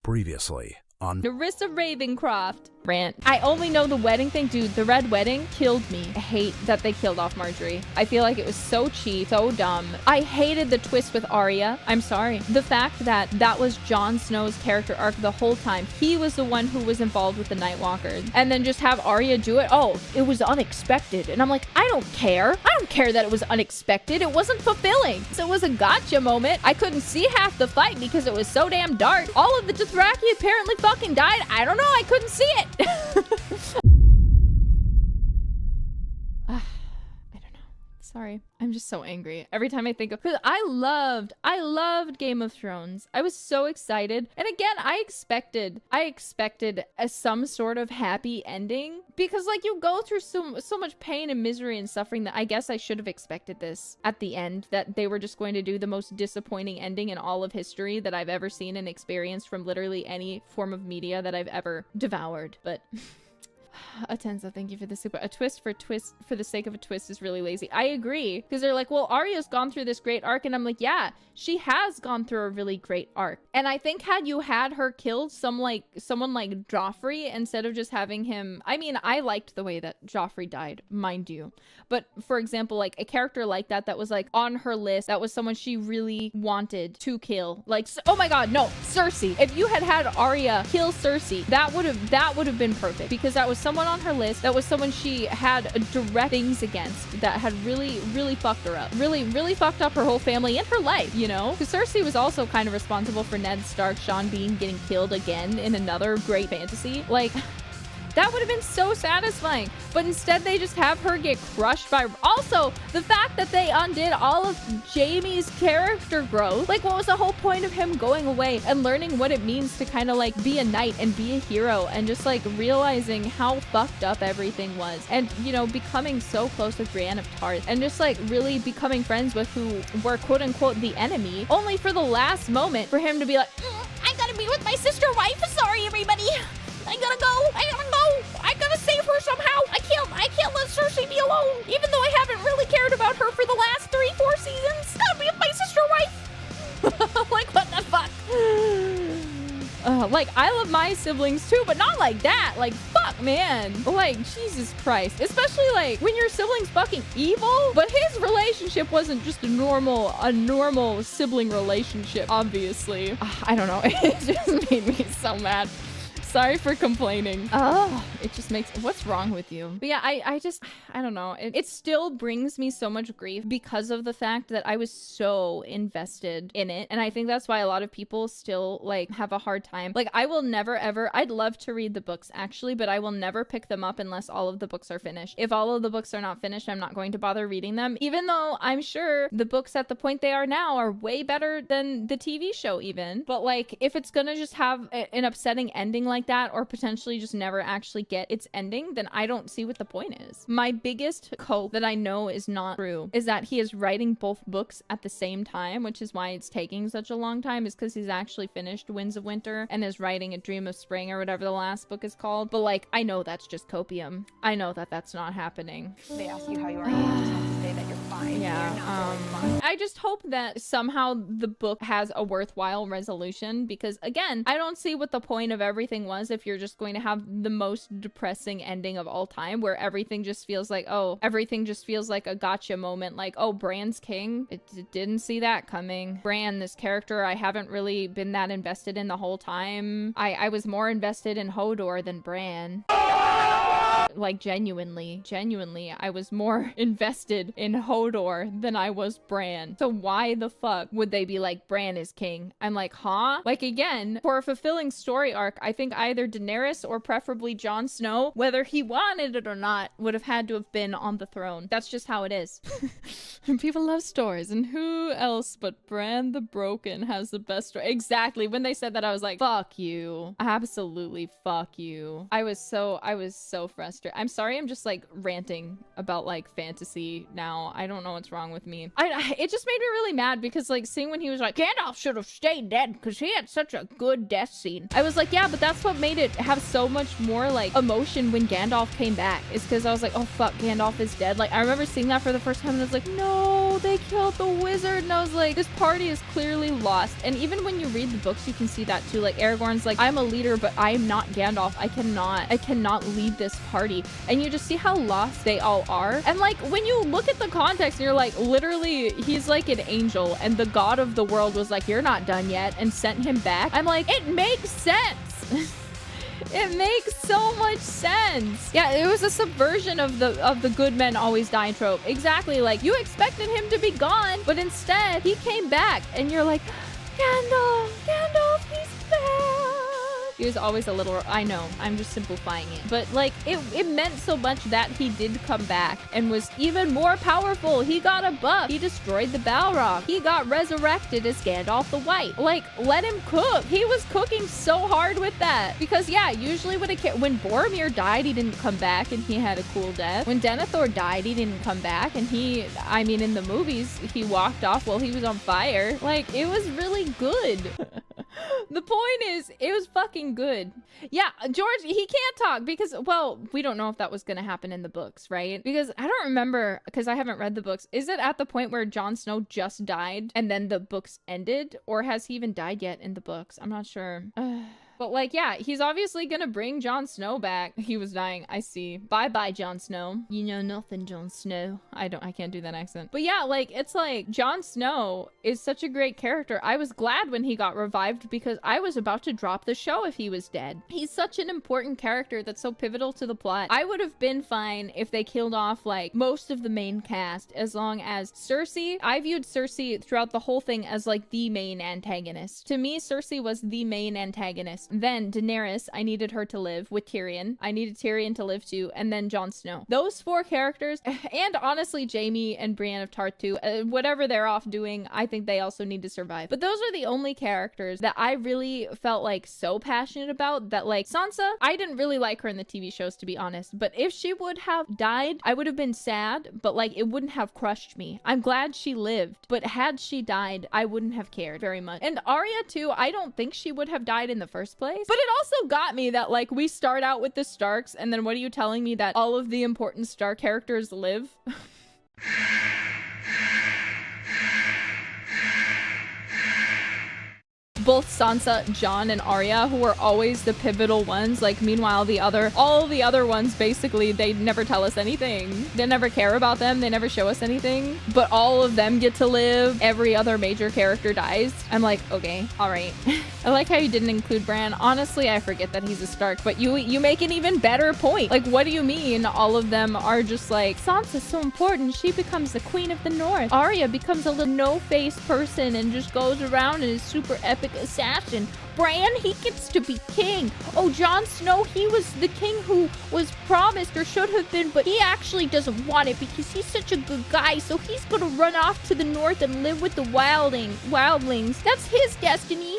Previously on Nerissa Ravencroft. Rant. I only know the wedding thing. Dude, the red wedding killed me. I hate that they killed off Marjorie. I feel like it was so cheap, so dumb. I hated the twist with Arya. I'm sorry. The fact that that was Jon Snow's character arc the whole time. He was the one who was involved with the Nightwalkers. And then just have Arya do it. Oh, it was unexpected. And I'm like, I don't care. I don't care that it was unexpected. It wasn't fulfilling. So it was a gotcha moment. I couldn't see half the fight because it was so damn dark. All of the Dothraki apparently fucking died. I don't know. I couldn't see it. I don't know. Sorry. I'm just so angry every time I think of, because I loved Game of Thrones. I was so excited. And again, I expected some sort of happy ending, because like you go through so much pain and misery and suffering that I guess I should have expected this at the end, that they were just going to do the most disappointing ending in all of history that I've ever seen and experienced from literally any form of media that I've ever devoured. But Atenza, thank you for the super. A twist for the sake of a twist is really lazy. I agree, because they're like, well, Arya's gone through this great arc, and I'm like, yeah, she has gone through a really great arc. And I think had you had her killed someone like Joffrey instead of just having him, I mean, I liked the way that Joffrey died, mind you, but for example, like a character like that was like on her list, that was someone she really wanted to kill, like, oh my god, no, Cersei. If you had Arya kill Cersei, that would have been perfect, because that was someone on her list, that was someone she had direct things against, that had really fucked her up, really fucked up her whole family and her life, you know, because Cersei was also kind of responsible for Ned Stark, Sean Bean getting killed again in another great fantasy. Like, that would have been so satisfying, but instead they just have her get crushed by... Also, the fact that they undid all of Jaime's character growth. Like, what was the whole point of him going away and learning what it means to kind of like be a knight and be a hero, and just like realizing how fucked up everything was, and, you know, becoming so close with Brienne of Tarth, and just like really becoming friends with who were quote unquote the enemy, only for the last moment for him to be like, I gotta be with my sister wife. Sorry, everybody. I gotta save her somehow. I can't let Cersei be alone, even though I haven't really cared about her for the last 3-4 seasons. Gotta be with my sister wife. Like, what the fuck? Like, I love my siblings too, but not like that. Like, fuck, man. Like, Jesus Christ. Especially like when your sibling's fucking evil, but his relationship wasn't just a normal sibling relationship, obviously. I don't know. It just made me so mad. Sorry for complaining. Oh, it just makes... What's wrong with you? But yeah, I don't know. It still brings me so much grief because of the fact that I was so invested in it. And I think that's why a lot of people still like have a hard time. Like, I will never ever... I'd love to read the books actually, but I will never pick them up unless all of the books are finished. If all of the books are not finished, I'm not going to bother reading them, even though I'm sure the books at the point they are now are way better than the TV show even. But like, if it's gonna just have an upsetting ending like that, or potentially just never actually get its ending, then I don't see what the point is. My biggest hope that I know is not true is that he is writing both books at the same time, which is why it's taking such a long time, is because he's actually finished Winds of Winter and is writing A Dream of Spring or whatever the last book is called. But like, I know that's just copium. I know that that's not happening. They ask you how you are, you just have to say that you're fine. Yeah, I just hope that somehow the book has a worthwhile resolution, because again, I don't see what the point of everything was if you're just going to have the most depressing ending of all time, where everything just feels like, oh, everything just feels like a gotcha moment. Like, oh, Bran's king. It didn't see that coming. Bran, this character I haven't really been that invested in the whole time. I was more invested in Hodor than Bran. Like, genuinely, I was more invested in Hodor than I was Bran. So why the fuck would they be like, Bran is king? I'm like, huh? Like, again, for a fulfilling story arc, I think either Daenerys or preferably Jon Snow, whether he wanted it or not, would have had to have been on the throne. That's just how it is. People love stories, and who else but Bran the Broken has the best story? Exactly. When they said that, I was like, fuck you. Absolutely fuck you. I was so frustrated. I'm sorry, I'm just like ranting about like fantasy now. I don't know what's wrong with me. It just made me really mad, because like seeing when he was like, Gandalf should have stayed dead because he had such a good death scene. I was like, yeah, but that's what made it have so much more like emotion when Gandalf came back, is because I was like, oh fuck, Gandalf is dead. Like, I remember seeing that for the first time and I was like, no. no, they killed the wizard. And I was like, this party is clearly lost. And even when you read the books, you can see that too. Like Aragorn's like, I'm a leader, but I am not Gandalf. I cannot lead this party. And you just see how lost they all are. And like, when you look at the context, you're like, literally, he's like an angel. And the god of the world was like, you're not done yet, and sent him back. I'm like, it makes sense. It makes so much sense. Yeah, it was a subversion of the good men always die trope. Exactly. Like, you expected him to be gone, but instead he came back, and you're like, Gandalf, he's back. He was always a little, I know, I'm just simplifying it. But like, it meant so much that he did come back and was even more powerful. He got a buff. He destroyed the Balrog. He got resurrected as Gandalf the White. Like, let him cook. He was cooking so hard with that. Because yeah, usually when Boromir died, he didn't come back and he had a cool death. When Denethor died, he didn't come back and I mean, in the movies, he walked off while he was on fire. Like, it was really good. The point is, it was fucking good. Yeah, George, he can't talk because, well, we don't know if that was going to happen in the books, right? Because I don't remember, because I haven't read the books. Is it at the point where Jon Snow just died and then the books ended? Or has he even died yet in the books? I'm not sure. But like, yeah, he's obviously gonna bring Jon Snow back. He was dying. I see. Bye-bye, Jon Snow. You know nothing, Jon Snow. I can't do that accent. But yeah, like, it's like, Jon Snow is such a great character. I was glad when he got revived because I was about to drop the show if he was dead. He's such an important character that's so pivotal to the plot. I would have been fine if they killed off, like, most of the main cast, as long as Cersei. I viewed Cersei throughout the whole thing as, like, the main antagonist. To me, Cersei was the main antagonist. Then Daenerys, I needed her to live with Tyrion. I needed Tyrion to live too. And then Jon Snow. Those four characters, and honestly, Jaime and Brienne of Tarth too. Whatever they're off doing, I think they also need to survive. But those are the only characters that I really felt like so passionate about that, like, Sansa, I didn't really like her in the TV shows, to be honest. But if she would have died, I would have been sad, but like, it wouldn't have crushed me. I'm glad she lived, but had she died, I wouldn't have cared very much. And Arya too, I don't think she would have died in the first place. But it also got me that, like, we start out with the Starks, and then what are you telling me that all of the important Stark characters live? Both Sansa, Jon, and Arya, who are always the pivotal ones. Like, meanwhile, all the other ones, basically, they never tell us anything. They never care about them. They never show us anything. But all of them get to live. Every other major character dies. I'm like, okay, all right. I like how you didn't include Bran. Honestly, I forget that he's a Stark, but you make an even better point. Like, what do you mean all of them are just like, Sansa's so important. She becomes the Queen of the North. Arya becomes a little no-face person and just goes around and is super epic assassin. Bran, he gets to be king. Oh, Jon Snow, he was the king who was promised or should have been, but he actually doesn't want it because he's such a good guy, so he's gonna run off to the north and live with the wildlings. That's his destiny.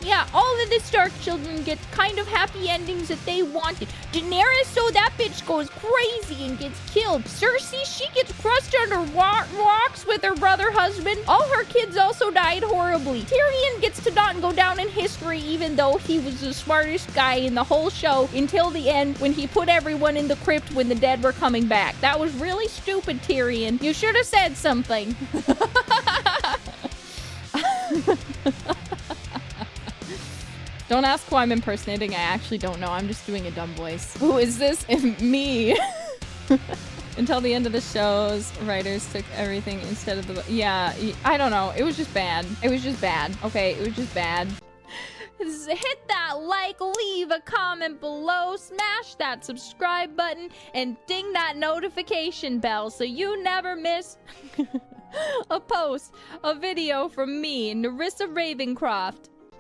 Yeah, all of the Stark children get kind of happy endings that they wanted. Daenerys, so that bitch goes crazy and gets killed. Cersei, she gets crushed under rocks with her brother husband. All her kids also died horribly. Tyrion gets to not go down in history, even though he was the smartest guy in the whole show until the end when he put everyone in the crypt when the dead were coming back. That was really stupid, Tyrion. You should have said something. Don't ask who I'm impersonating. I actually don't know. I'm just doing a dumb voice. Who is this? Me. Until the end of the shows, writers took everything instead of the... Yeah, I don't know. It was just bad. It was just bad. Okay, it was just bad. Hit that like, leave a comment below, smash that subscribe button, and ding that notification bell so you never miss a post, a video from me, Nerissa Ravencroft.